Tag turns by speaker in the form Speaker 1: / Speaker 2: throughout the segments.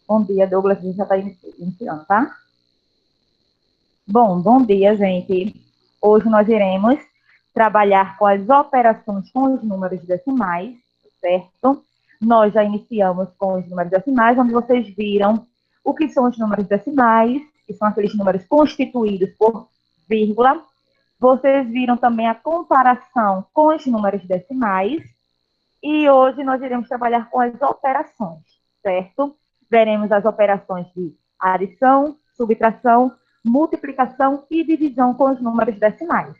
Speaker 1: Bom dia, Douglas. A gente já está iniciando, tá? Bom dia, gente. Hoje nós iremos trabalhar com as operações com os números decimais, certo? Nós já iniciamos com os números decimais, onde vocês viram o que são os números decimais, que são aqueles números constituídos por vírgula. Vocês viram também a comparação com os números decimais. E hoje nós iremos trabalhar com as operações, certo? Veremos as operações de adição, subtração, multiplicação e divisão com os números decimais.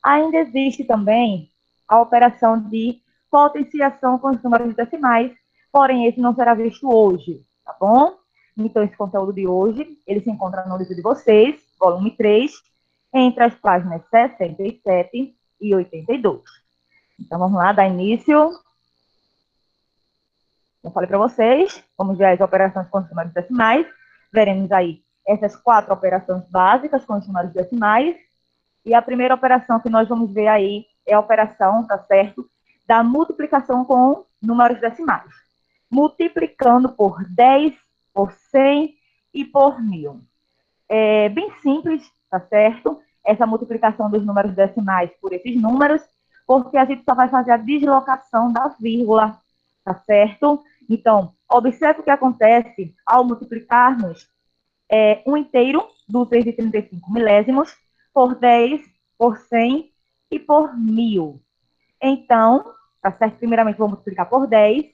Speaker 1: Ainda existe também a operação de potenciação com os números decimais, porém esse não será visto hoje, tá bom? Então esse conteúdo de hoje, ele se encontra no livro de vocês, volume 3, entre as páginas 67 e 82. Então vamos lá, dar início. Eu falei para vocês, vamos ver as operações com os números decimais. Veremos aí essas 4 operações básicas com os números decimais. E a primeira operação que nós vamos ver aí é a operação, tá certo? Da multiplicação com números decimais. Multiplicando por 10, por 100 e por 1000. É bem simples, tá certo? Essa multiplicação dos números decimais por esses números, porque a gente só vai fazer a deslocação da vírgula, tá certo? Então, observe o que acontece ao multiplicarmos um inteiro, 235 milésimos, por 10, por 100 e por 1000. Então, tá certo? Primeiramente, vou multiplicar por 10.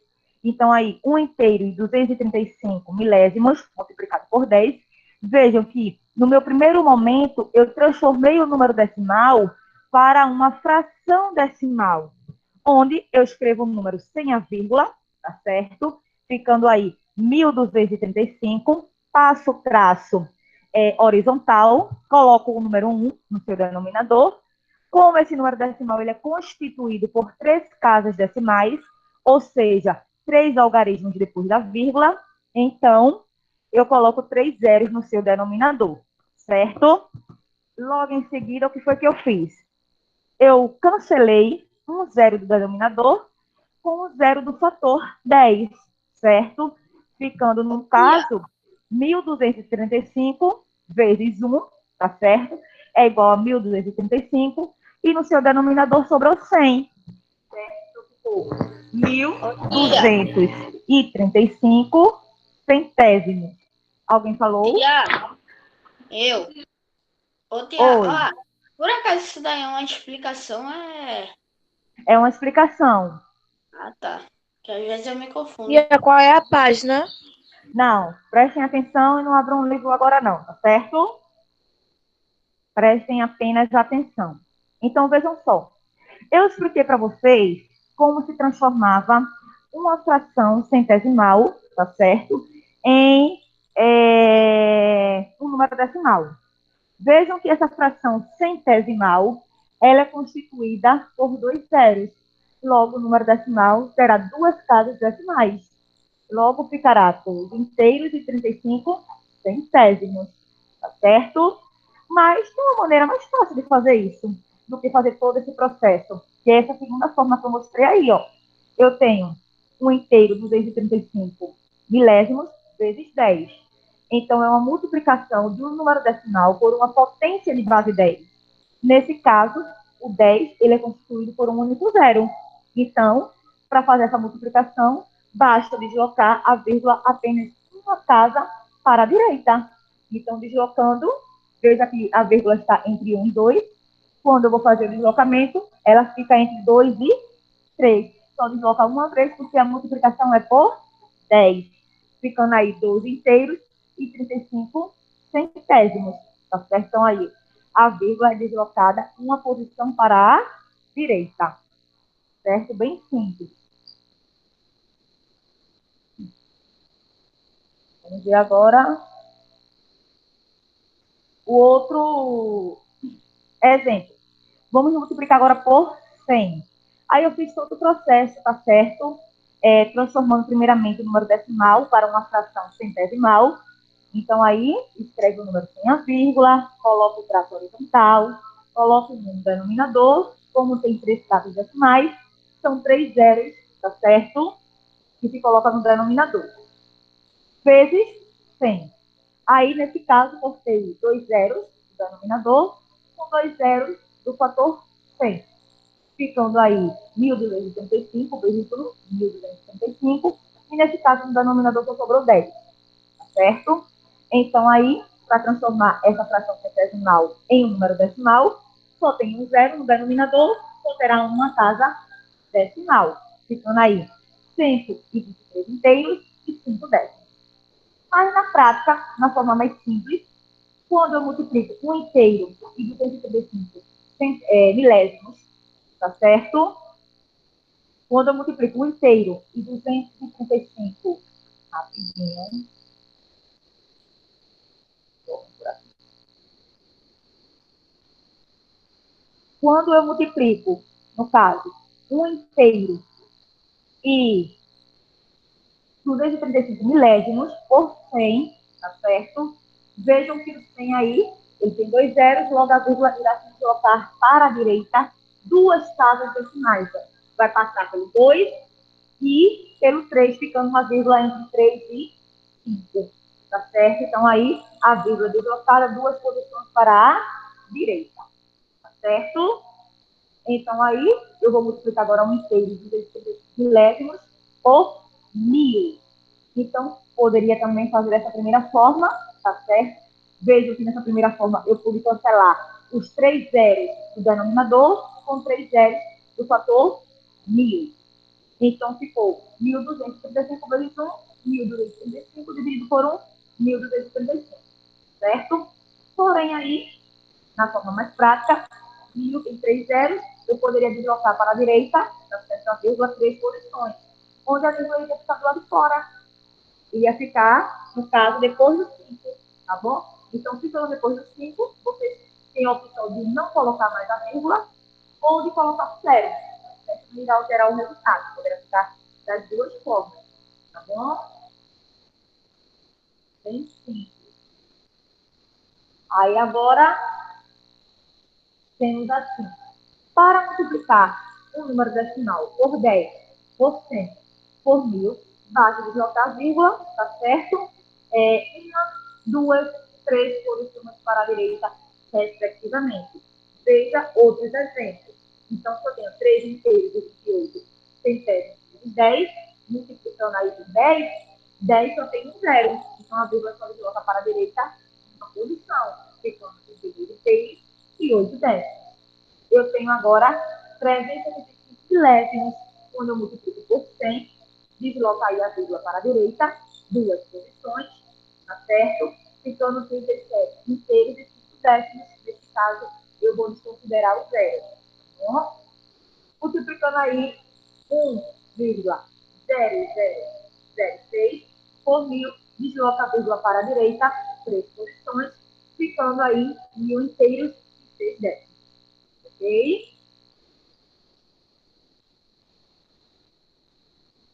Speaker 1: Então, aí, um inteiro e 235 milésimos, multiplicado por 10. Vejam que, no meu primeiro momento, eu transformei o número decimal para uma fração decimal, onde eu escrevo o número sem a vírgula, tá certo? Ficando aí 1.235, passo o traço horizontal, coloco o número 1 no seu denominador. Como esse número decimal ele é constituído por 3 casas decimais, ou seja, 3 algarismos depois da vírgula, então eu coloco 3 zeros no seu denominador, certo? Logo em seguida, o que foi que eu fiz? Eu cancelei um zero do denominador com o zero do fator 10, certo? Ficando, no caso, 1.235 vezes 1, tá certo? É igual a 1.235, e no seu denominador sobrou 100, certo? Ficou 1.235 centésimos. Alguém falou?
Speaker 2: Tia, eu. Ô, tia,
Speaker 1: Oi.
Speaker 2: ó, por acaso isso daí é uma explicação?
Speaker 1: É uma explicação.
Speaker 2: Ah, tá. Que às vezes eu me
Speaker 3: E
Speaker 2: confundo.
Speaker 3: qual é a página?
Speaker 1: Não, prestem atenção e não abram um livro agora não, tá certo? Prestem apenas atenção. Então, vejam só. Eu expliquei para vocês como se transformava uma fração centesimal, tá certo? Em um número decimal. Vejam que essa fração centesimal, ela é constituída por 2 zeros. Logo, o número decimal terá 2 casas decimais. Logo, ficará 2 inteiros e 35 centésimos, tá certo? Mas tem uma maneira mais fácil de fazer isso do que fazer todo esse processo, que é essa segunda forma que eu mostrei aí, ó. Eu tenho um inteiro 235 milésimos vezes 10. Então, é uma multiplicação de um número decimal por uma potência de base 10. Nesse caso, o 10 ele é constituído por um único zero. Então, para fazer essa multiplicação, basta deslocar a vírgula apenas uma casa para a direita. Então, deslocando, veja que a vírgula está entre 1 e 2. Quando eu vou fazer o deslocamento, ela fica entre 2 e 3. Só desloca uma vez, porque a multiplicação é por 10. Ficando aí 12 inteiros e 35 centésimos. Tá certo? Então, aí, a vírgula é deslocada uma posição para a direita. Certo? Bem simples. Vamos ver agora o outro exemplo. Vamos multiplicar agora por 100. Aí eu fiz todo o processo, tá certo? Transformando primeiramente o número decimal para uma fração centesimal. Então, aí, escreve o número sem a vírgula, coloca o traço horizontal, coloca o número denominador, como tem 3 casas decimais, são 3 zeros, tá certo? Que se coloca no denominador. vezes 100. Aí, nesse caso, cortei 2 zeros do denominador com 2 zeros do fator 100. Ficando aí 1.275 vezes 1.275. E, nesse caso, no denominador só sobrou 10. Tá certo? Então, aí, para transformar essa fração centesimal em um número decimal, só tem um zero no denominador, só terá uma casa decimal. Ficando aí 123 inteiros e 5 décimos. Mas, na prática, na forma mais simples, quando eu multiplico um inteiro e 235 milésimos, tá certo? Quando eu multiplico um inteiro e 235, rapidinho, quando eu multiplico, no caso, um inteiro e 235 milésimos por 100, tá certo? Vejam que o 100 aí, ele tem 2 zeros, logo a vírgula irá se deslocar para a direita 2 casas decimais. Vai passar pelo 2 e pelo 3, ficando uma vírgula entre 3 e 5, tá certo? Então, aí, a vírgula deslocada 2 posições para a direita, tá certo? Então, aí, eu vou multiplicar agora um inteiro de milésimos por 1.000. Então, poderia também fazer dessa primeira forma, tá certo? Vejo que nessa primeira forma eu pude cancelar os 3 zeros do denominador com 3 zeros do fator 1.000. Então, ficou 1.235 vezes 1, 1.235 dividido por 1, 1.235, certo? Porém, aí, na forma mais prática, 1.000 tem 3 zeros, eu poderia deslocar para a direita, tá certo? A vírgula 3 posições, onde a vírgula iria ficar do lado de fora. Ia ficar, no caso, depois do 5, tá bom? Então, ficando depois do 5, você tem a opção de não colocar mais a vírgula ou de colocar o zero. Isso irá alterar o resultado. Poderá ficar das duas formas, tá bom? Bem simples. Aí, agora, temos assim. Para multiplicar um número decimal por 10, por 100, por 1.000, basta deslocar a vírgula, tá certo? Uma, duas, três posições para a direita, respectivamente. Veja outros exemplos. Então, se eu tenho 3 inteiros de 28 centésimos de 10, multiplicando aí por 10, 10 só tem um zero. Então, a vírgula só desloca para a direita uma posição, ficando entre 2 inteiros e 8 décimos. Eu tenho agora 365 milésimos. Quando eu multiplico por 100, desloca aí a vírgula para a direita, duas posições, tá certo? Ficando 37 inteiros e 5 décimos. Nesse caso, eu vou desconsiderar o zero. Tá bom? Multiplicando aí 1,0006 por 1.000, desloca a vírgula para a direita, 3 posições, ficando aí 1.000 inteiros e 6 décimos. Ok?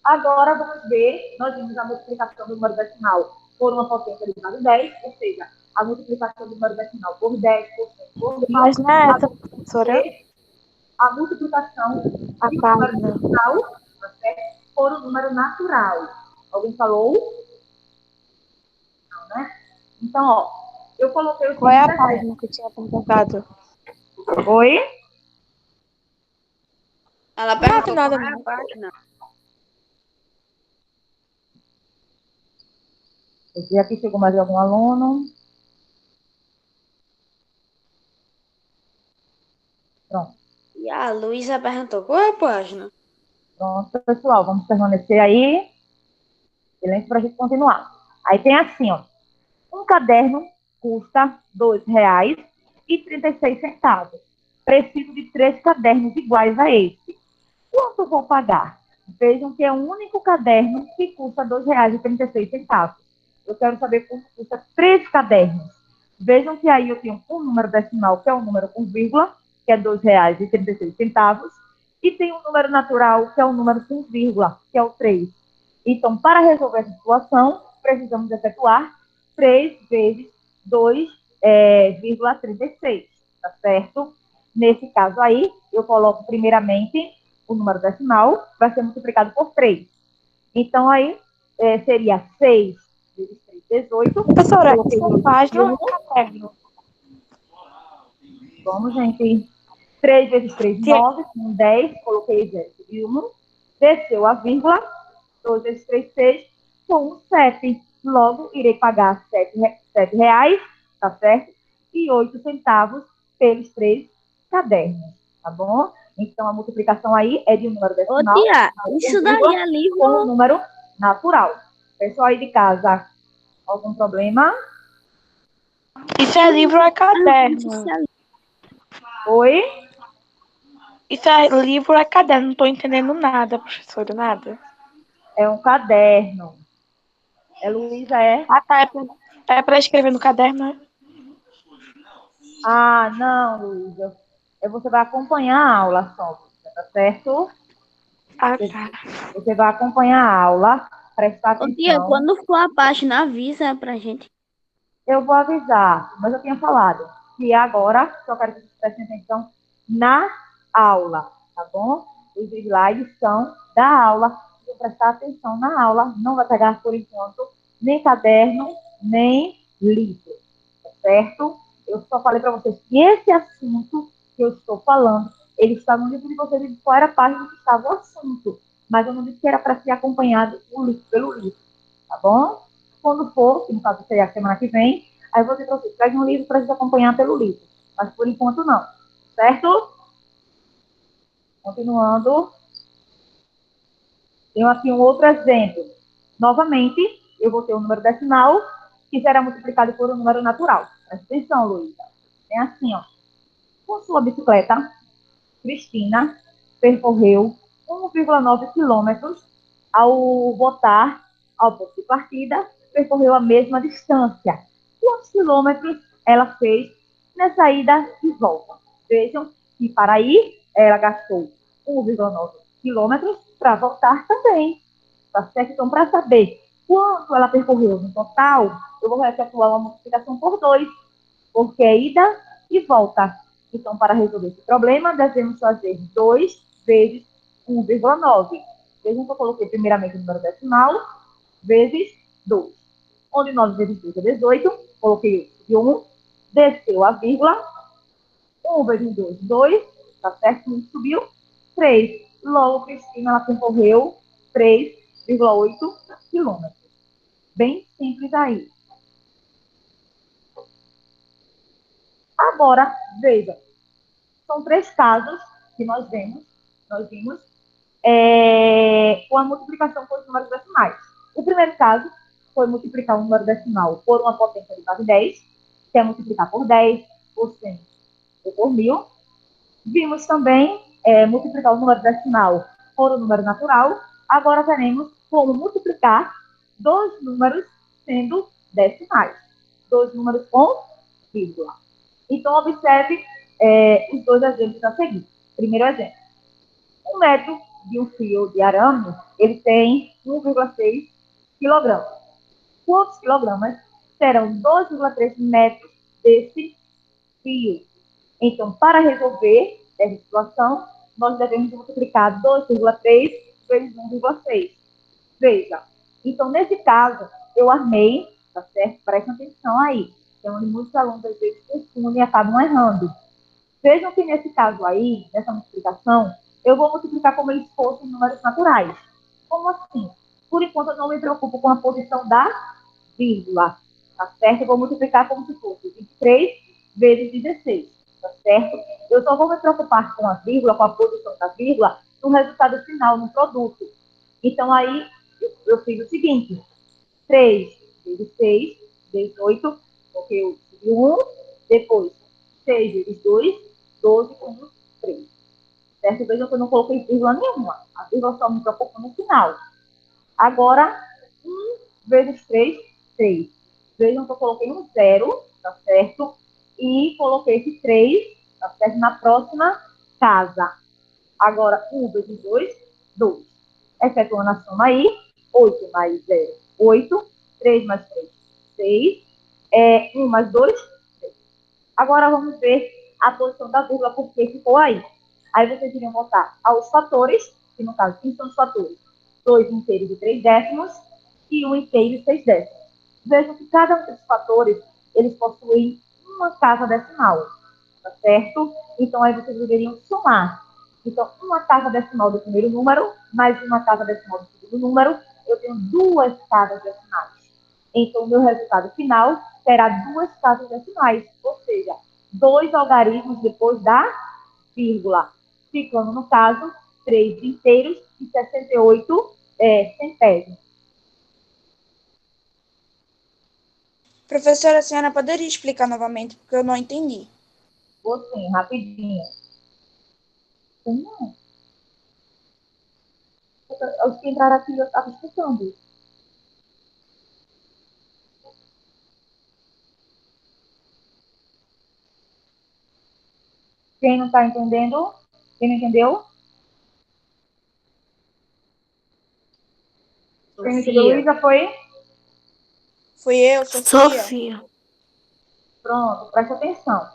Speaker 1: Agora, vamos ver, nós vimos a multiplicação do número decimal por uma potência elevada a 10, ou seja, a multiplicação do número decimal por 10, por 100, por 1.000.
Speaker 3: Mas não é essa, professora?
Speaker 1: A multiplicação
Speaker 3: A
Speaker 1: de um número
Speaker 3: página.
Speaker 1: decimal por um número natural. Alguém falou? Não, né? Então, ó, eu coloquei o
Speaker 3: Qual é a
Speaker 1: seguinte exemplo.
Speaker 3: página que tinha perguntado?
Speaker 1: Oi?
Speaker 2: Ela
Speaker 3: Não
Speaker 2: perguntou
Speaker 3: nada,
Speaker 2: qual é a
Speaker 3: não.
Speaker 2: página.
Speaker 1: Deixa eu ver aqui, chegou mais algum aluno. Pronto.
Speaker 2: E a Luísa perguntou qual é a página.
Speaker 1: Pronto, pessoal, vamos permanecer aí. Silêncio para a gente continuar. Aí tem assim, ó. Um caderno custa R$ 2,36. Preciso de 3 cadernos iguais a esse. Quanto vou pagar? Vejam que é o único caderno que custa R$ 2,36. Eu quero saber quanto custa 3 cadernos. Vejam que aí eu tenho um número decimal, que é um número com vírgula, que é R$ 2,36, e tem um número natural, que é um número com vírgula, que é o 3. Então, para resolver essa situação, precisamos efetuar 3 vezes 2,36, tá certo? Nesse caso aí, eu coloco primeiramente o número decimal, vai ser multiplicado por 3. Então, aí, seria 6 vezes 18.
Speaker 3: Professora,
Speaker 1: Coloquei
Speaker 3: essa
Speaker 1: 8
Speaker 3: página
Speaker 1: e
Speaker 3: é
Speaker 1: 1.
Speaker 3: um caderno.
Speaker 1: Vamos, gente. 3 vezes 3,
Speaker 3: Se-
Speaker 1: 9. 10. Coloquei 0 e 1. Desceu a vírgula. 2 vezes 3, 6. Com 7. Logo, irei pagar R$ 7, tá certo? E 8 centavos pelos 3 cadernos, tá bom? Então, a multiplicação aí é de um número
Speaker 2: Ô,
Speaker 1: decimal,
Speaker 2: tia,
Speaker 1: com
Speaker 2: isso daí
Speaker 1: vírgula,
Speaker 2: é
Speaker 1: com um
Speaker 2: livro.
Speaker 1: número natural. Pessoal aí de casa, algum problema?
Speaker 3: Isso é livro ou é
Speaker 2: Isso
Speaker 3: caderno?
Speaker 2: é
Speaker 1: Oi?
Speaker 3: Isso é livro ou é caderno? Não tô entendendo nada, professora, nada.
Speaker 1: É um caderno. Luísa, é?
Speaker 3: Ah, tá. É pra escrever no caderno, né?
Speaker 1: Ah, não, Luísa. Você vai acompanhar a aula só, tá certo?
Speaker 3: Ah, tá.
Speaker 1: Você vai acompanhar a aula, prestar
Speaker 2: Ô, tia,
Speaker 1: atenção.
Speaker 2: quando for a página, avisa pra gente.
Speaker 1: Eu vou avisar, mas eu tinha falado que agora só quero que vocês prestem atenção na aula, tá bom? Os slides são da aula. Vou prestar atenção na aula. Não vai pegar, por enquanto, nem caderno, nem livro, tá certo? Eu só falei para vocês que esse assunto que eu estou falando, ele está no livro de vocês e qual era a página que estava o assunto. Mas eu não disse que era para ser acompanhado pelo livro, tá bom? Quando for, que no caso seria a semana que vem, aí eu vou dizer para vocês, pegue um livro para vocês acompanhar pelo livro. Mas por enquanto não, certo? Continuando. Tenho aqui um outro exemplo. Novamente, eu vou ter um número decimal que será multiplicado por um número natural. Presta atenção, Luísa. É assim, ó. Com sua bicicleta, Cristina percorreu 1,9 quilômetros. Ao voltar ao ponto de partida, percorreu a mesma distância. Quantos quilômetros ela fez nessa ida e volta? Vejam que para ir, ela gastou 1,9 quilômetros, para voltar também. Tá certo? Então, para saber quanto ela percorreu no total, eu vou efetuar uma multiplicação por 2, porque é ida e volta. Então, para resolver esse problema, devemos fazer 2 vezes 1,9. Vejam que eu coloquei primeiramente o número decimal, vezes 2. Onde 9 vezes 2 é 18, coloquei de 1, desceu a vírgula, 1 vezes 2, 2, tá certo? 1 subiu, 3. Logo, Cristina, ela percorreu 3,8 quilômetros. Bem simples aí. Agora, veja, são 3 casos que nós vimos com a multiplicação por números decimais. O primeiro caso foi multiplicar um número decimal por uma potência de base 10, que é multiplicar por 10, por 100 ou por 1000. Vimos também multiplicar o número decimal por um número natural. Agora veremos como multiplicar dois números sendo decimais. Dois números com vírgula. Então, observe os dois exemplos a seguir. Primeiro exemplo. Um metro de um fio de arame, ele tem 1,6 kg. Quantos quilogramas serão 2,3 metros desse fio? Então, para resolver essa situação, nós devemos multiplicar 2,3 vezes 1,6. Veja, então, nesse caso, eu armei, tá certo? Presta atenção aí. É onde muitos alunos, às vezes, confundem e acabam errando. Vejam que nesse caso aí, nessa multiplicação, eu vou multiplicar como eles fossem números naturais. Como assim? Por enquanto, eu não me preocupo com a posição da vírgula, tá certo? Eu vou multiplicar como se fosse 23 vezes 16, tá certo? Eu só vou me preocupar com a vírgula, com a posição da vírgula, no resultado final, no produto. Então, aí, eu fiz o seguinte, 3 vezes 6, 18, porque eu subi 1, depois 6 vezes 2, 12 com 3. Certo? Vejam que eu não coloquei vírgula nenhuma. A vírgula só me preocupa no final. Agora, 1 vezes 3, 3. Vejam que eu coloquei um zero, tá certo? E coloquei esse 3, tá certo? Na próxima casa. Agora, 1 vezes 2, 2. Efetuando a soma aí, 8 mais 0, 8. 3 mais 3, 6. 1 mais 2, 3. Agora, vamos ver a posição da vírgula, porque ficou aí. Aí vocês iriam voltar aos fatores, que no caso, quem são os fatores? 2 inteiros e 3 décimos e 1 inteiro e 6 décimos. Vejam que cada um desses fatores, eles possuem uma casa decimal, tá certo? Então, aí vocês deveriam somar. Então, uma casa decimal do primeiro número, mais uma casa decimal do segundo número, eu tenho duas casas decimais. Então, o meu resultado final terá duas casas decimais, ou seja, 2 algarismos depois da vírgula, ficando, no caso, 3 inteiros e 68 centésimos.
Speaker 4: Professora, a senhora poderia explicar novamente, porque eu não entendi.
Speaker 1: Vou sim, rapidinho. Não. Os que entraram aqui, eu estava explicando. Quem não está entendendo? Quem não entendeu? Quem não entendeu, Luísa, foi?
Speaker 4: Fui eu, Sofia.
Speaker 2: Sofia.
Speaker 1: Pronto, presta atenção.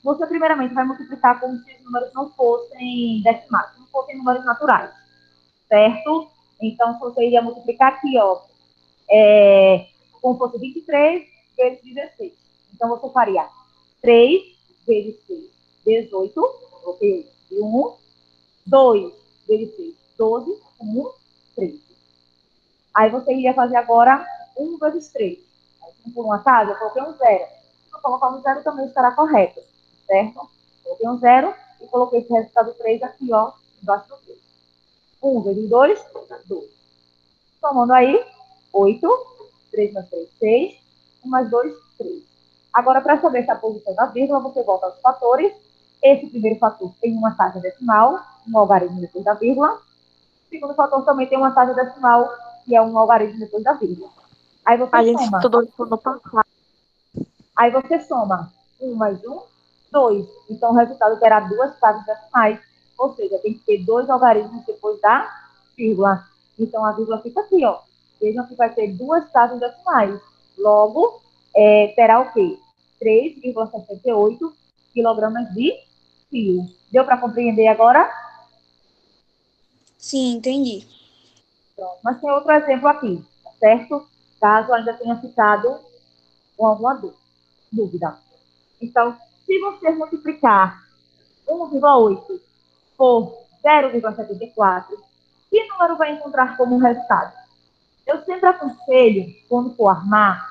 Speaker 1: Você, primeiramente, vai multiplicar como se os números não fossem decimais, não fossem números naturais, certo? Então, você iria multiplicar aqui, ó, como fosse 23 vezes 16. Então, você faria 3 vezes 6, 18, ok? E 1, 2 vezes 6, 12, 1, 13. Aí você iria fazer agora 1 vezes 3. Aí, por uma casa, eu coloquei um zero. Se eu colocar um zero, também estará correto, certo? Coloquei um zero e coloquei esse resultado 3 aqui, ó, embaixo do 3. 1 vezes 2, 2. Somando aí, 8. 3 mais 3, 6. 1 mais 2, 3. Agora, para saber se a posição da vírgula, você volta aos fatores. Esse primeiro fator tem uma taxa decimal, um algarismo depois da vírgula. O segundo fator também tem uma taxa decimal, que é um algarismo depois da vírgula. Aí você
Speaker 3: A gente
Speaker 1: soma.
Speaker 3: estudou isso no passado.
Speaker 1: Aí você soma 1 mais 1, 2. Então, o resultado terá duas casas decimais. Ou seja, tem que ter dois algarismos depois da vírgula. Então, a vírgula fica aqui, ó. Vejam que vai ter duas casas decimais. Logo, terá o quê? 3,68 quilogramas de fio. Deu para compreender agora?
Speaker 4: Sim, entendi.
Speaker 1: Pronto. Mas tem outro exemplo aqui, tá certo? Caso ainda tenha ficado com alguma dúvida. Então, se você multiplicar 1,8 por 0,74, que número vai encontrar como resultado? Eu sempre aconselho, quando for armar,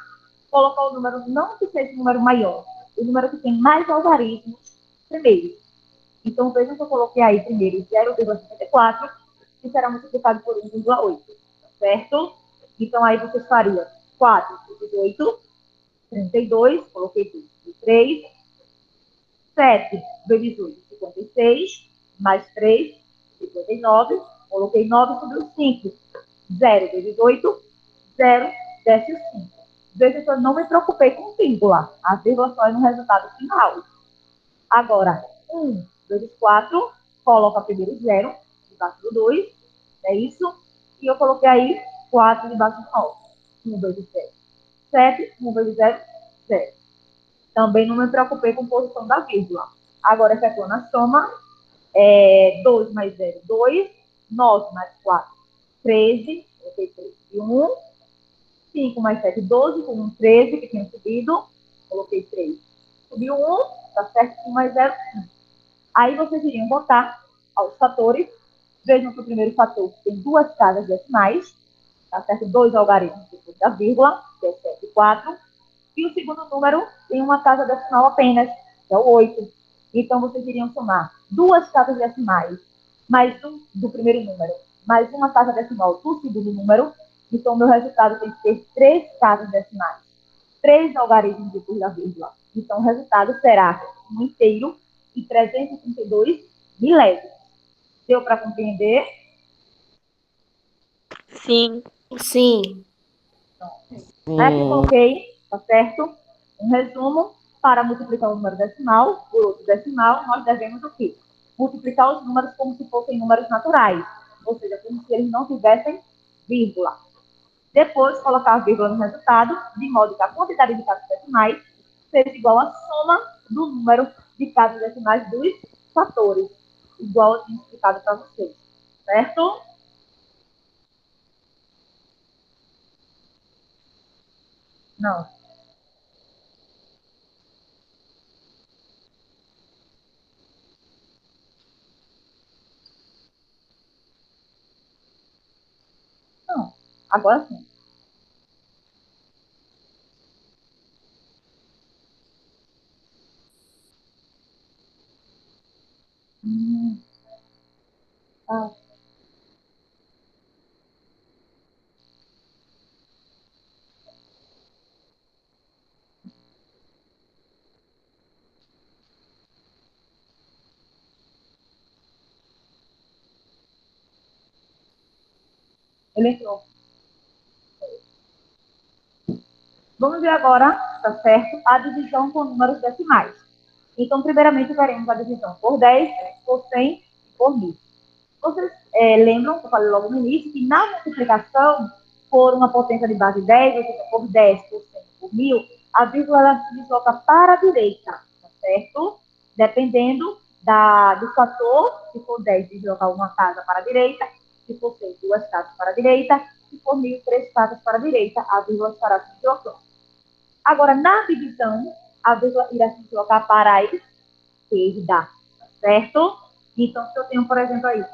Speaker 1: colocar o número, não que seja o número maior, o número que tem mais algarismos primeiro. Então, vejam que eu coloquei aí primeiro 0,74, que será multiplicado por 1,8, certo? Então, aí vocês fariam 4 vezes 8, 32, coloquei 3, 7 vezes 8, 56, mais 3, 59, coloquei 9 sobre o 5. 0 vezes 8, 0, desce o 5. Veja que eu não me preocupei com vírgula. A vírgula só é no resultado final. Agora, 1 vezes 4, coloca primeiro 0, debaixo do 2, é isso? E eu coloquei aí 4 debaixo do 9. 1 vezes 0. 7, 1 vezes 0, 0. Também não me preocupei com a posição da vírgula. Agora, efetuando a soma, 2 mais 0, 2. 9 mais 4, 13. Coloquei 13 e 1. 5 mais 7, 12. Com 1, 13, que tinha subido. Coloquei 3. Subiu 1, tá certo? 1 mais 0, 1. Aí vocês iriam botar aos fatores. Vejam que o primeiro fator tem duas casas decimais, tá certo? Dois algarismos depois da vírgula, que é 7 e 4. E o segundo número tem uma casa decimal apenas, que é o 8. Então, vocês iriam somar duas casas decimais, mais um do primeiro número, mais uma casa decimal do segundo número. Então, o meu resultado tem que ter três casas decimais, três algarismos depois da vírgula. Então, o resultado será um inteiro e 332 milésimos. Deu para compreender?
Speaker 3: Sim.
Speaker 2: Sim.
Speaker 1: Aqui coloquei, tá certo? Um resumo, para multiplicar um número decimal por outro decimal, nós devemos o quê? Multiplicar os números como se fossem números naturais, ou seja, como se eles não tivessem vírgula. Depois, colocar a vírgula no resultado, de modo que a quantidade de casas decimais seja igual à soma do número de casas decimais dos fatores, igual eu tinha explicado para vocês, certo? Não. Não. Agora sim. Ah, ele entrou. Vamos ver agora, tá certo? A divisão com números decimais. Então, primeiramente, veremos a divisão por 10, por 100 e por 1000. Vocês lembram que eu falei logo no início que na multiplicação por uma potência de base 10, ou seja, por 10, por 100, por 1000, a vírgula ela se desloca para a direita, tá certo? Dependendo do fator, se for 10, deslocar uma casa para a direita, se for 100, duas casas para a direita, se for 1000, três casas para a direita, a vírgula estará se deslocando. Agora, na divisão, a vírgula irá se deslocar para a esquerda, certo? Então, se eu tenho, por exemplo, aí,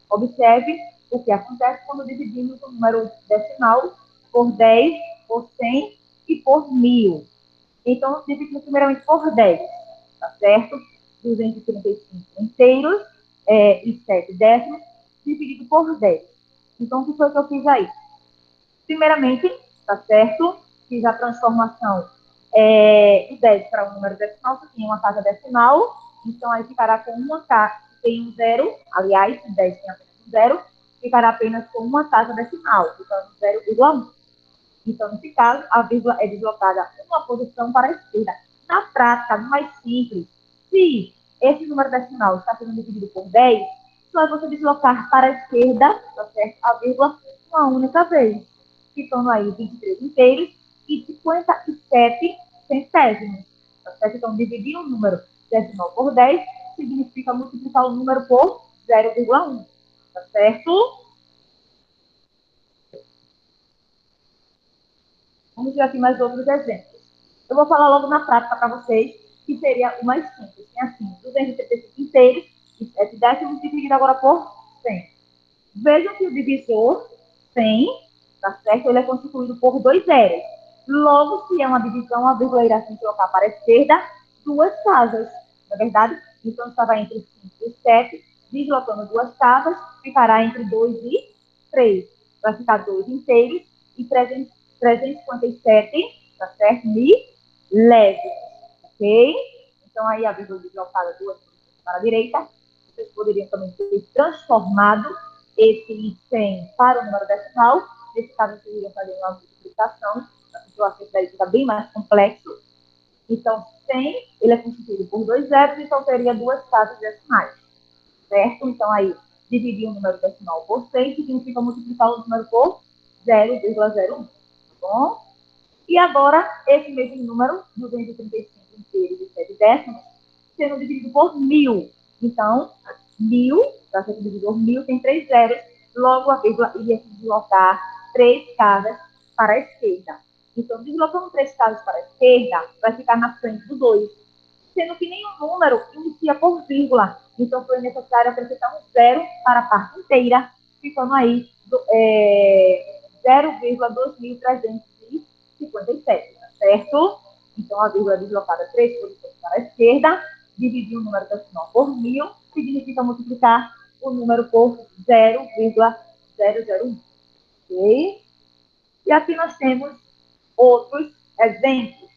Speaker 1: observe o que acontece quando dividimos o número decimal por 10, por 100 e por 1000. Então, dividimos primeiramente por 10, tá certo? 235 inteiros e 7 décimos, dividido por 10. Então, o que foi que eu fiz aí? Primeiramente, tá certo? Fiz a transformação de 10 para um número decimal, se tem uma casa decimal, então aí ficará com uma casa, tem um zero, aliás, se 10 tem apenas um zero, ficará apenas com uma casa decimal, ficando 0,1. Então, nesse caso, a vírgula é deslocada uma posição para a esquerda. Na prática, mais simples, se esse número decimal está sendo dividido por 10, só é você deslocar para a esquerda, tá certo? A vírgula uma única vez. Ficando aí 23 inteiros e 57 centésimos. Tá certo? Então, dividir um número decimal por 10 significa multiplicar o número por 0,1. Tá certo? Vamos ver aqui mais outros exemplos. Eu vou falar logo na prática para vocês, que seria o mais simples. Tem assim, 235 inteiros e 7 décimos dividido agora por 100. Vejam que o divisor 100, tá certo? Ele é constituído por dois zeros. Logo, se é uma divisão, a vírgula irá se trocar para a esquerda duas casas, não é verdade? Então, estava entre 5 e 7, deslocando duas casas, ficará entre 2 e 3. Vai ficar 2 inteiros e 357, tá certo? Milésimos, ok? Então, aí a vírgula deslocada duas para a direita. Vocês poderiam também ter transformado esse 100 para o número decimal. Nesse caso, vocês iriam fazer uma multiplicação. A situação daí fica bem mais complexo. Então, 100, ele é constituído por dois zeros, então teria duas casas decimais, certo? Então, aí, dividir o número decimal por 100 significa multiplicar o número por 0,01, tá bom? E agora, esse mesmo número, 235 inteiros e 7 décimos, sendo dividido por 1000. Então, 1000, para ser dividido por 1000, tem três zeros, logo a vírgula iria se deslocar três casas para a esquerda. Então, deslocando três casas para a esquerda, vai ficar na frente do 2, sendo que nenhum número inicia por vírgula. Então, foi necessário acrescentar um zero para a parte inteira, ficando aí 0,2357, tá certo? Então, a vírgula é deslocada três posições para a esquerda, dividir o número decimal por 1000, significa multiplicar o número por 0,001. Ok? E aqui nós temos outros exemplos.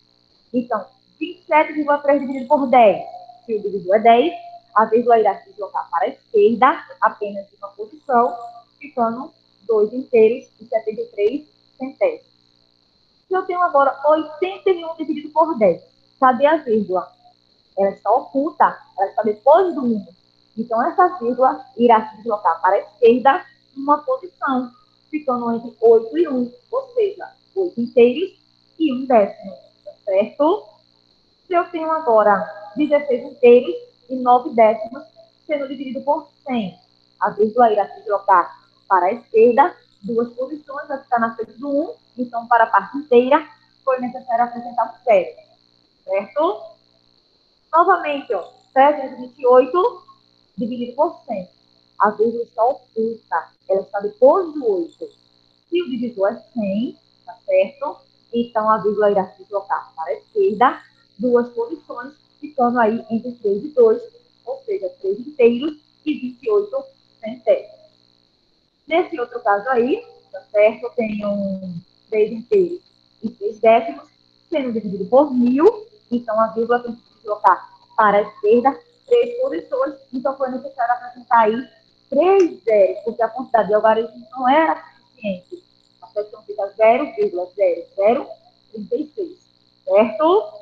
Speaker 1: Então, 27,3 dividido por 10. Se o divisor é 10, a vírgula irá se deslocar para a esquerda, apenas uma posição, ficando 2 inteiros e 73 centésimos. Se eu tenho agora 81 dividido por 10, cadê a vírgula? Ela está oculta, ela está depois do 1. Então, essa vírgula irá se deslocar para a esquerda uma posição, ficando entre 8 e 1, ou seja, 8 inteiros e 1 décimo, tá certo? Se eu tenho agora 16 inteiros e 9 décimos, sendo dividido por 100, a vírgula irá se deslocar para a esquerda, duas posições, vai ficar na frente do 1, então para a parte inteira, foi necessário acrescentar um zero, certo? Novamente, ó, 728 dividido por 100. A vírgula está oculta, ela está depois do 8. Se o divisor é 100, tá certo? Então, a vírgula irá se deslocar para a esquerda, duas posições, ficando aí entre 3 e 2, ou seja, 3 inteiros e 28 centésimos. Nesse outro caso aí, tá certo? Eu tenho 3 inteiros e 3 décimos, sendo dividido por 1000, então a vírgula tem que se deslocar para a esquerda, 3 posições, então foi necessário acrescentar aí 3 zeros, porque a quantidade de algarismos não era suficiente. A fração fica 0,0036, certo?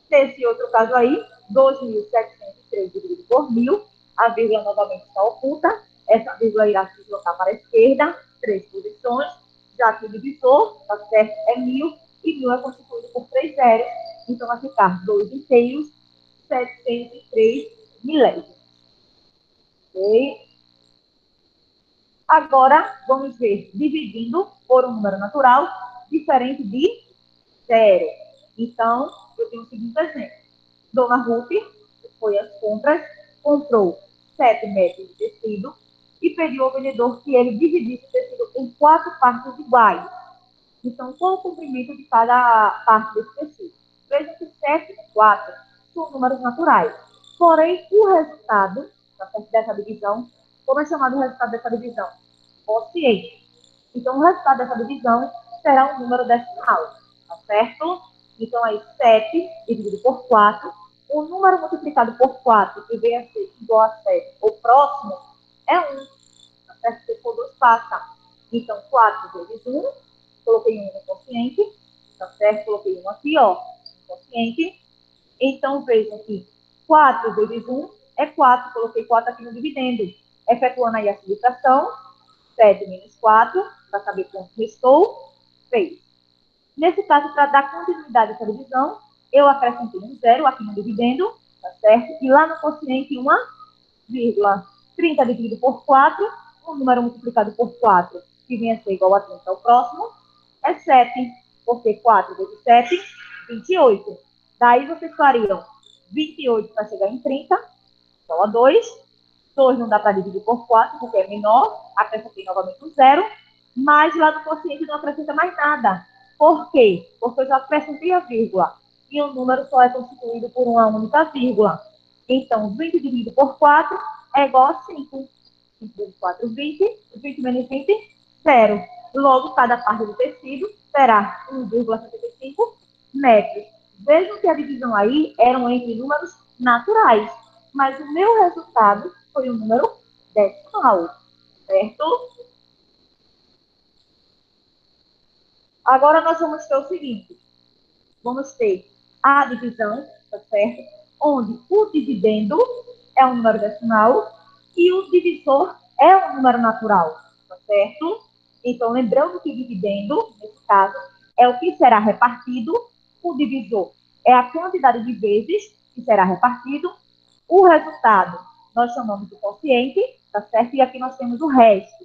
Speaker 1: Nesse outro caso aí, 2.703 dividido por 1000, a vírgula novamente está oculta, essa vírgula irá se deslocar para a esquerda, 3 posições, já que o divisor, tá certo, é 1000, e 1000 é constituído por 3 zeros, então vai ficar 2 inteiros, 703 milésimos. Ok? Agora, vamos ver dividindo por um número natural diferente de zero. Então, eu tenho o seguinte exemplo. Dona Ruth foi às compras, comprou 7 metros de tecido e pediu ao vendedor que ele dividisse o tecido em 4 partes iguais. Então, qual o comprimento de cada parte desse tecido? Veja que 7 e 4 são números naturais. Porém, o resultado dessa divisão, como é chamado o resultado dessa divisão? Quociente. Então, o resultado dessa divisão será um número decimal, tá certo? Então, aí, 7 dividido por 4, o número multiplicado por 4, que vem a ser igual a 7, ou próximo, é 1, tá certo? Se for 2, passa. Então, 4 vezes 1, coloquei 1 no quociente, tá certo? Coloquei 1 aqui, ó, no quociente. Então, veja aqui, 4 vezes 1 é 4, coloquei 4 aqui no dividendo. Efetuando aí a subtração, 7 menos 4, para saber quanto restou, 3. Nesse caso, para dar continuidade a essa divisão, eu acrescentei um zero aqui no dividendo, tá certo? E lá no quociente, uma vírgula. 30 dividido por 4, um número multiplicado por 4, que vem a ser igual a 30 ao próximo, é 7, porque 4 vezes 7, 28. Daí vocês fariam 28 para chegar em 30, igual a 2. 2 não dá para dividir por 4, porque é menor, acrescentei novamente um zero, mas lá no quociente não acrescenta mais nada. Por quê? Porque eu já acrescentei a vírgula, e o número só é constituído por uma única vírgula. Então, 20 dividido por 4 é igual a 5. 5 vezes 4, 20. 20 menos 20, 0. Logo, cada parte do tecido será 1,75 metros. Vejam que a divisão aí eram entre números naturais, mas o meu resultado foi um número decimal, certo? Agora nós vamos ter o seguinte, vamos ter a divisão, tá certo? Onde o dividendo é um número decimal e o divisor é um número natural, tá certo? Então, lembrando que dividendo, nesse caso, é o que será repartido, o divisor é a quantidade de vezes que será repartido, o resultado nós chamamos de quociente, tá certo? E aqui nós temos o resto.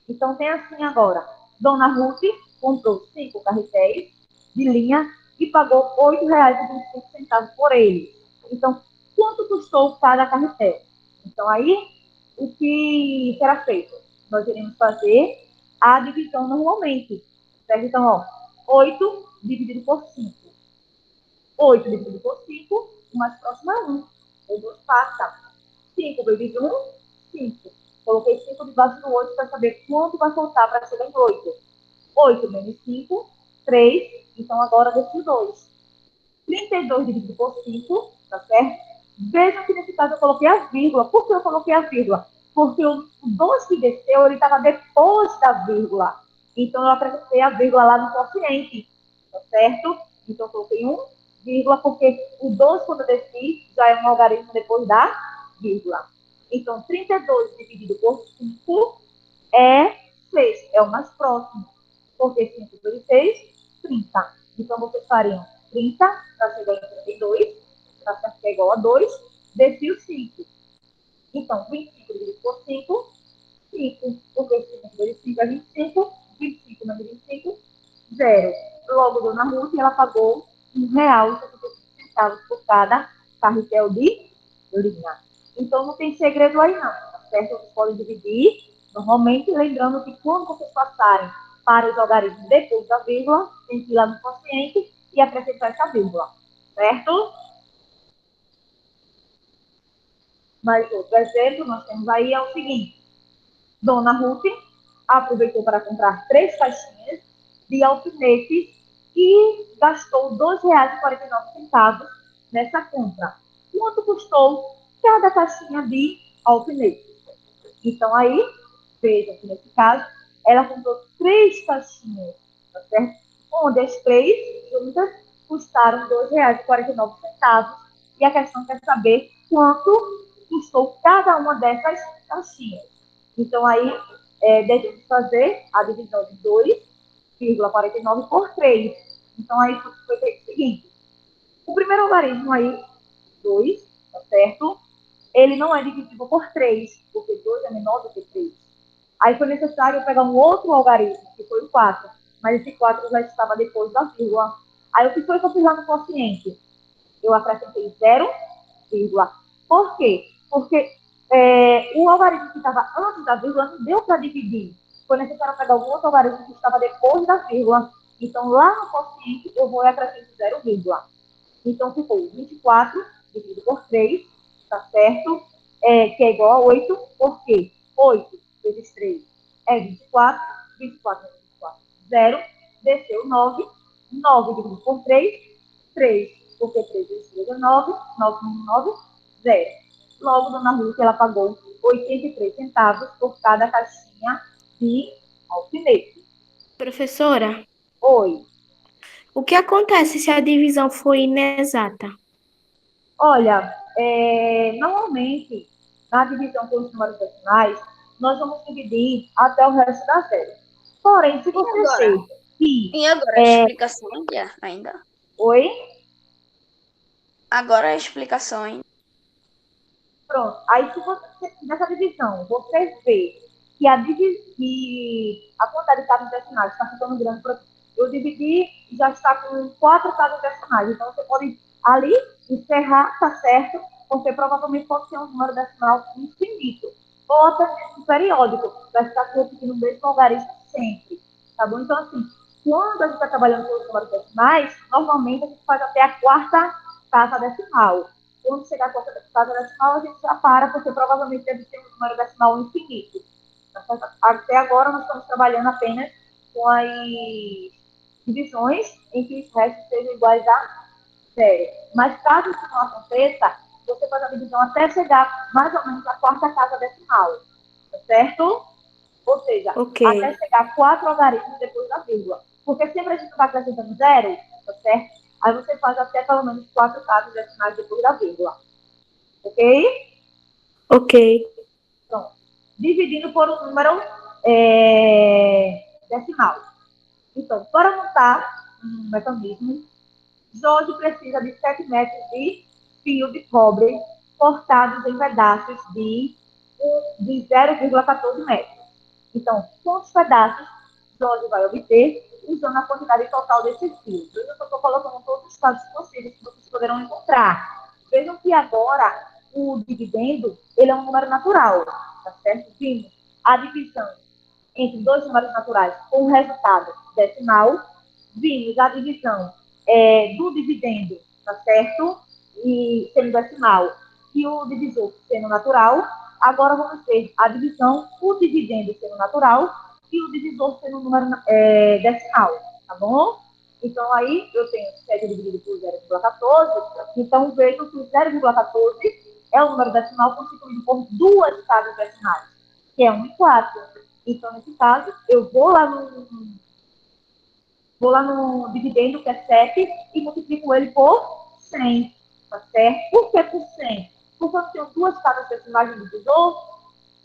Speaker 1: Então, tem assim agora, Dona Ruth comprou 5 carretéis de linha e pagou R$ 8,25 por ele. Então, quanto custou cada carretel? Então, aí, o que será feito? Nós iremos fazer a divisão normalmente, certo? Então, ó, 8 dividido por 5. 8 dividido por 5, o mais próximo é 1. O 2 passa. 5 vezes 1, 5. Coloquei 5 debaixo do 8 para saber quanto vai faltar para chegar em 8. 8 menos 5, 3. Então, agora desce o 2. 32 dividido por 5, tá certo? Vejam que nesse caso eu coloquei a vírgula. Por que eu coloquei a vírgula? Porque o 2 que desceu, ele estava depois da vírgula. Então, eu acrescentei a vírgula lá no quociente, tá certo? Então, eu coloquei 1, vírgula, porque o 2, quando eu desci, já é um algarismo depois da vírgula. Então, 32 dividido por 5 é 6, é o mais próximo. Porque 5 vezes 6, 30. Então, vocês fariam 30 para chegar em 32, para certo, é igual a 2, desci o 5. Então, 25 dividido por 5, 5. Porque 5 vezes 5 é 25, 25 menos 25, 0. Logo, dona Ruth, ela pagou R$ 1,75 por cada carretel de linha. Então, não tem segredo aí, não. Tá certo? Vocês podem dividir. Normalmente, lembrando que quando vocês passarem para os algarismos depois da vírgula, tem que ir lá no quociente e acrescentar essa vírgula. Certo? Mas outro exemplo, nós temos aí é o seguinte. Dona Ruth aproveitou para comprar 3 caixinhas de alfinetes e gastou R$ 2,49 nessa compra. Quanto custou cada caixinha de alfinetes? Então, aí, veja que nesse caso, ela comprou 3 caixinhas, tá certo? Onde as 3 juntas custaram R$ 2,49. E a questão quer saber quanto custou cada uma dessas caixinhas. Então, aí, devemos fazer a divisão de 2,49 por 3. Então, aí foi feito o seguinte. O primeiro algarismo aí, 2, tá certo? Ele não é divisível por 3, porque 2 é menor do que 3. Aí foi necessário pegar um outro algarismo, que foi o 4. Mas esse 4 já estava depois da vírgula. Aí o que foi que eu fiz lá no quociente? Eu acrescentei 0, vírgula. Por quê? Porque o algarismo que estava antes da vírgula não deu para dividir. Foi necessário pegar algum outro algarismo que estava depois da vírgula. Então, lá no quociente, eu vou acrescentar 0, vírgula. Então, ficou 24 dividido por 3, tá certo? Que é igual a 8, por quê? 8 vezes 3 é 24, 24 vezes 24, 0, desceu 9, 9 dividido por 3, 3, porque 3 vezes 3 é 9, 9 menos 9, 0. Logo, dona Ruth, ela pagou 83 centavos por cada caixinha de alfinete.
Speaker 5: Professora,
Speaker 1: Oi.
Speaker 5: o que acontece se a divisão for inexata?
Speaker 1: Olha, normalmente, na divisão pelos números decimais, nós vamos dividir até o resto da série. Porém, se você acha que...
Speaker 2: E agora a explicação ainda?
Speaker 1: Oi?
Speaker 2: Agora a explicação ainda.
Speaker 1: Pronto. Aí, se você, nessa divisão, você vê que a quantidade de casas decimais está ficando grande, eu dividi e já está com 4 casas decimais. Então, você pode ali encerrar, tá certo? Porque provavelmente pode ser um número decimal infinito. Ou até mesmo periódico. Vai ficar repetindo o mesmo algarismo sempre. Tá bom? Então, assim, quando a gente está trabalhando com os números decimais, normalmente a gente faz até a 4ª casa decimal. Quando chegar a 4ª casa decimal, a gente já para, porque provavelmente deve ter um número decimal infinito. Até agora, nós estamos trabalhando apenas com as divisões em que os restos sejam iguais a 0. Mas caso isso não aconteça, você faz a divisão até chegar mais ou menos à 4ª casa decimal, tá certo? Ou seja, até chegar a 4 algarismos depois da vírgula. Porque sempre a gente vai acrescentando 0, tá certo? Aí você faz até pelo menos 4 casas decimais depois da vírgula. Ok?
Speaker 5: Ok.
Speaker 1: Pronto. Dividindo por um número decimal. Então, para montar um mecanismo, Jorge precisa de 7 metros de fio de cobre cortados em pedaços de 0,14 metros. Então, quantos pedaços Jorge vai obter usando a quantidade total desses fios? Eu estou colocando todos os casos possíveis que vocês poderão encontrar. Vejam que agora o dividendo ele é um número natural, tá certo? Vimos a divisão entre dois números naturais com resultado decimal, vimos a divisão do dividendo, tá certo? E sendo decimal, e o divisor sendo natural. Agora vamos ver a divisão, o dividendo sendo natural e o divisor sendo um número decimal, tá bom? Então, aí eu tenho 7 dividido por 0,14, então vejo que 0,14 é o número decimal constituído por 2 casas decimais, que é 1 e 4. Então, nesse caso, eu vou lá no dividendo, que é 7, e multiplico ele por 100, tá certo? Por que por 100? Porque eu tenho 2 casas decimais no divisor,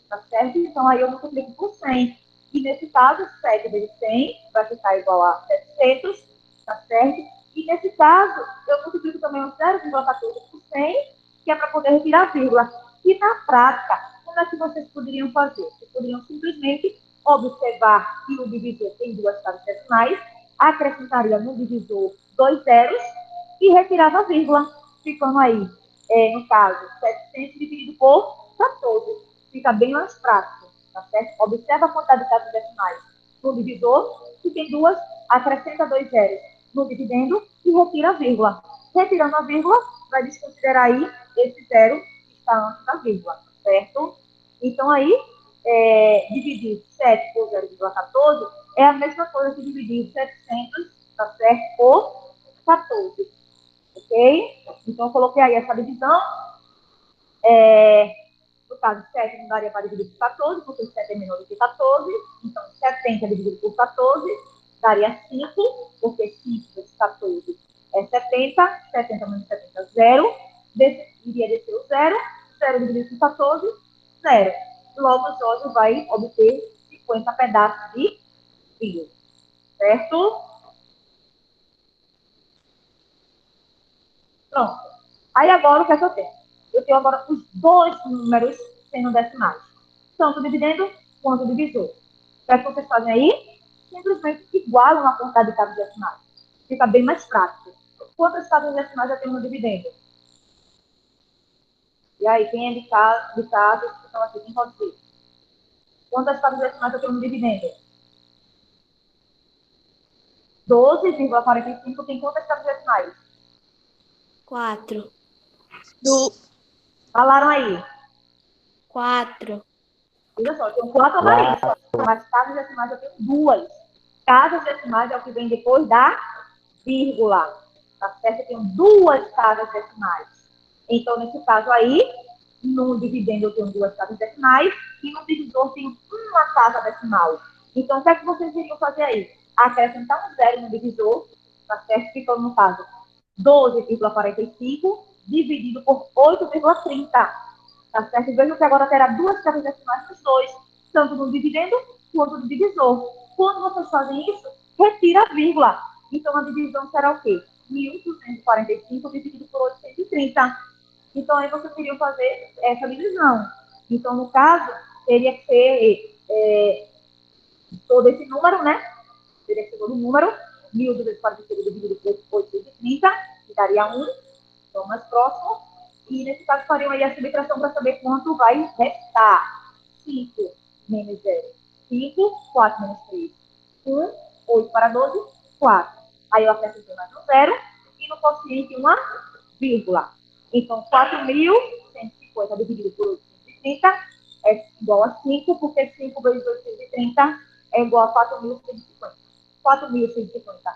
Speaker 1: tá certo? Então, aí eu multiplico por 100. E nesse caso, 7 vezes 100 vai ficar igual a 700, tá certo? E nesse caso, eu multiplico também o 0,14 por 100, que é para poder retirar a vírgula. E na prática, como é que vocês poderiam fazer? Vocês poderiam simplesmente observar que o divisor tem 2 casas decimais acrescentaria no divisor 2 zeros e retirava a vírgula, ficando aí, no caso, 700 dividido por 14. Fica bem mais prático, tá certo? Observa a quantidade de casas decimais no divisor, se tem duas, acrescenta 2 zeros no dividendo e retira a vírgula. Retirando a vírgula, vai desconsiderar aí esse zero que está antes da vírgula, certo? Então, aí, dividir 7 por 0,14 é a mesma coisa que dividir 700, tá certo, por 14. Ok? Então, eu coloquei aí essa divisão. No caso, 7 não daria para dividir por 14, porque 7 é menor do que 14. Então, 70 dividido por 14 daria 5, porque 5 vezes 14 é 70. 70 menos 70 é 0. Iria descer o 0. 0 dividido por 14, 0. Logo, o Jorge vai obter 50 pedaços de fio. Certo? Pronto. Aí, agora, o que é que eu tenho? Eu tenho agora os dois números sendo decimais. Tanto o dividendo quanto o divisor. O que é que vocês fazem aí? Simplesmente igualam a quantidade de casas decimais. Fica bem mais prático. Quantas casas decimais eu tenho no dividendo? E aí, quem é de casa que estão aqui, quem pode ser? Quantas casas decimais eu tenho no dividendo? 12,45 tem quantas casas decimais?
Speaker 5: 4.
Speaker 1: Falaram aí.
Speaker 5: 4.
Speaker 1: Olha só, eu tenho 4 raízes, mas casas decimais eu tenho 2. Casas decimais é o que vem depois da vírgula. Tá certo? Eu tenho 2 casas decimais. Então, nesse caso aí, no dividendo eu tenho 2 casas decimais e no divisor eu tenho uma casa decimal. Então, o que é que vocês iriam fazer aí? Acrescentar um zero no divisor, tá certo? Ficando no caso 12,45 dividido por 8,30. Tá certo? Vejam que agora terá 2 casas decimais nos dois, tanto no dividendo quanto no divisor. Quando vocês fazem isso, retira a vírgula. Então, a divisão será o quê? 1.245 dividido por 830. Então, aí vocês iriam fazer essa divisão. Então, no caso, teria que ser todo esse número, né? Teria que ser todo o número. 1.245 dividido por 830, que daria 1. Então, mais próximo. E, nesse caso, fariam aí a subtração para saber quanto vai restar. 5 menos 0. 5, 4 menos 3. 1, 8 para 12, 4. Aí eu acrescentei mais um 0 e no quociente uma vírgula. Então, 4.150 dividido por 830 é igual a 5, porque 5 vezes 830 é igual a 4.150. 4.150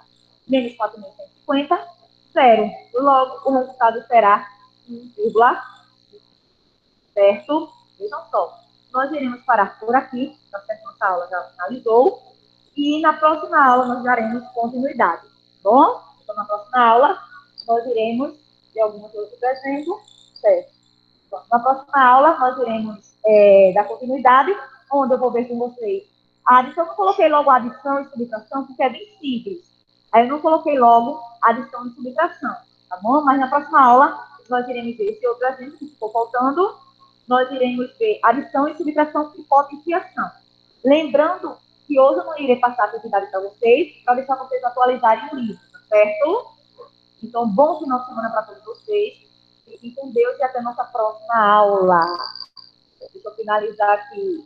Speaker 1: menos 4.150, 0. Logo, o resultado será 1,5. Certo? Vejam só. Nós iremos parar por aqui. Nossa aula já finalizou. E na próxima aula nós daremos continuidade. Tá bom? Então, na próxima aula, nós iremos de alguns outros exemplos. Certo? Então, na próxima aula, nós iremos dar continuidade, onde eu vou ver com vocês a adição. Eu não coloquei logo a adição e subtração, porque é bem simples. Aí eu não coloquei logo adição e subtração, tá bom? Mas na próxima aula, nós iremos ver esse outro exemplo que ficou faltando. Nós iremos ver adição e subtração e potenciação. Lembrando que hoje eu não irei passar a atividade para vocês, para deixar vocês atualizarem o livro, tá certo? Então, bom final de semana para todos vocês. Fiquem com Deus e até a nossa próxima aula. Deixa eu finalizar aqui.